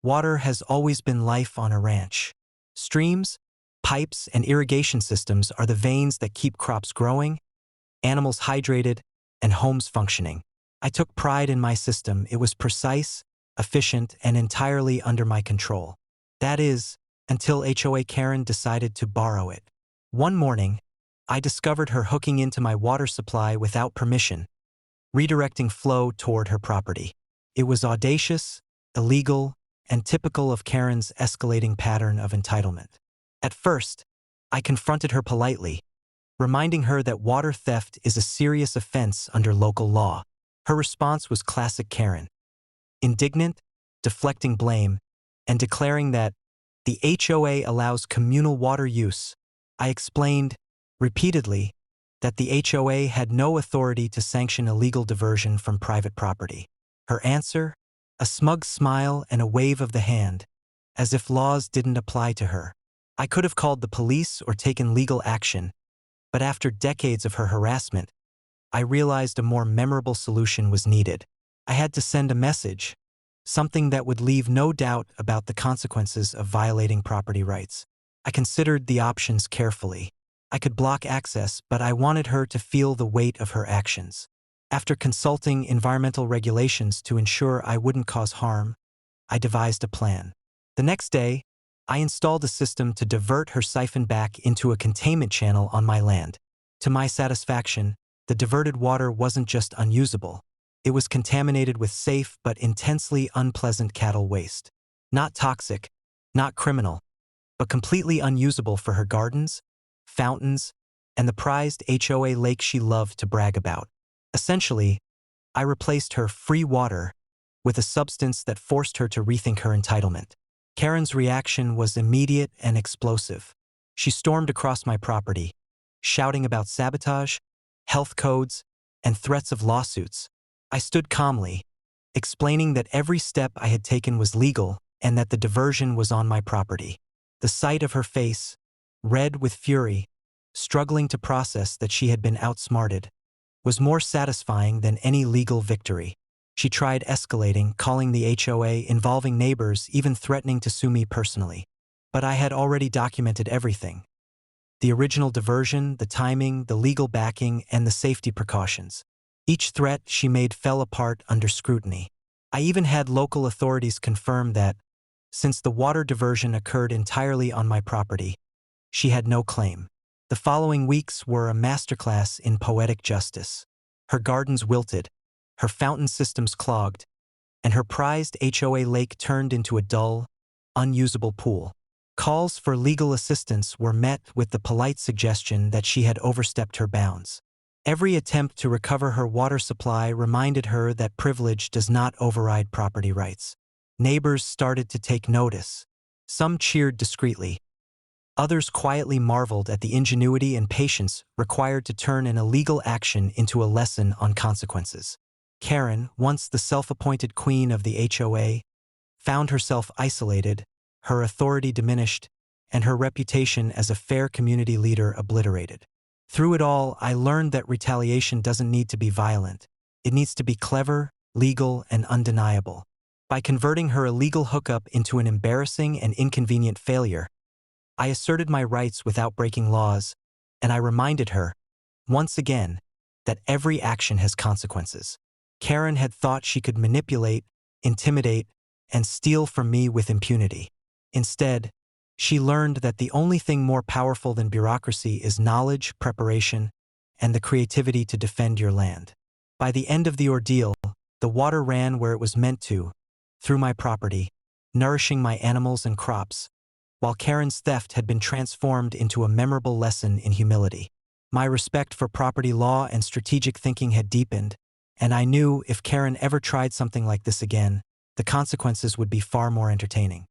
Water has always been life on a ranch. Streams, pipes, and irrigation systems are the veins that keep crops growing, animals hydrated, and homes functioning. I took pride in my system. It was precise, efficient, and entirely under my control. That is, until HOA Karen decided to borrow it. One morning, I discovered her hooking into my water supply without permission, redirecting flow toward her property. It was audacious, illegal, and typical of Karen's escalating pattern of entitlement. At first, I confronted her politely, reminding her that water theft is a serious offense under local law. Her response was classic Karen, indignant, deflecting blame, and declaring that the HOA allows communal water use. I explained, repeatedly, that the HOA had no authority to sanction illegal diversion from private property. Her answer? A smug smile and a wave of the hand, as if laws didn't apply to her. I could have called the police or taken legal action, but after decades of her harassment, I realized a more memorable solution was needed. I had to send a message, something that would leave no doubt about the consequences of violating property rights. I considered the options carefully. I could block access, but I wanted her to feel the weight of her actions. After consulting environmental regulations to ensure I wouldn't cause harm, I devised a plan. The next day, I installed a system to divert her siphon back into a containment channel on my land. To my satisfaction, the diverted water wasn't just unusable. It was contaminated with safe but intensely unpleasant cattle waste. Not toxic, not criminal, but completely unusable for her gardens, fountains, and the prized HOA lake she loved to brag about. Essentially, I replaced her free water with a substance that forced her to rethink her entitlement. Karen's reaction was immediate and explosive. She stormed across my property, shouting about sabotage, health codes, and threats of lawsuits. I stood calmly, explaining that every step I had taken was legal and that the diversion was on my property. The sight of her face, red with fury, struggling to process that she had been outsmarted, was more satisfying than any legal victory. She tried escalating, calling the HOA, involving neighbors, even threatening to sue me personally. But I had already documented everything: the original diversion, the timing, the legal backing, and the safety precautions. Each threat she made fell apart under scrutiny. I even had local authorities confirm that, since the water diversion occurred entirely on my property, she had no claim. The following weeks were a masterclass in poetic justice. Her gardens wilted, her fountain systems clogged, and her prized HOA lake turned into a dull, unusable pool. Calls for legal assistance were met with the polite suggestion that she had overstepped her bounds. Every attempt to recover her water supply reminded her that privilege does not override property rights. Neighbors started to take notice. Some cheered discreetly. Others quietly marveled at the ingenuity and patience required to turn an illegal action into a lesson on consequences. Karen, once the self-appointed queen of the HOA, found herself isolated, her authority diminished, and her reputation as a fair community leader obliterated. Through it all, I learned that retaliation doesn't need to be violent. It needs to be clever, legal, and undeniable. By converting her illegal hookup into an embarrassing and inconvenient failure, I asserted my rights without breaking laws, and I reminded her, once again, that every action has consequences. Karen had thought she could manipulate, intimidate, and steal from me with impunity. Instead, she learned that the only thing more powerful than bureaucracy is knowledge, preparation, and the creativity to defend your land. By the end of the ordeal, the water ran where it was meant to, through my property, nourishing my animals and crops, while Karen's theft had been transformed into a memorable lesson in humility. My respect for property law and strategic thinking had deepened, and I knew if Karen ever tried something like this again, the consequences would be far more entertaining.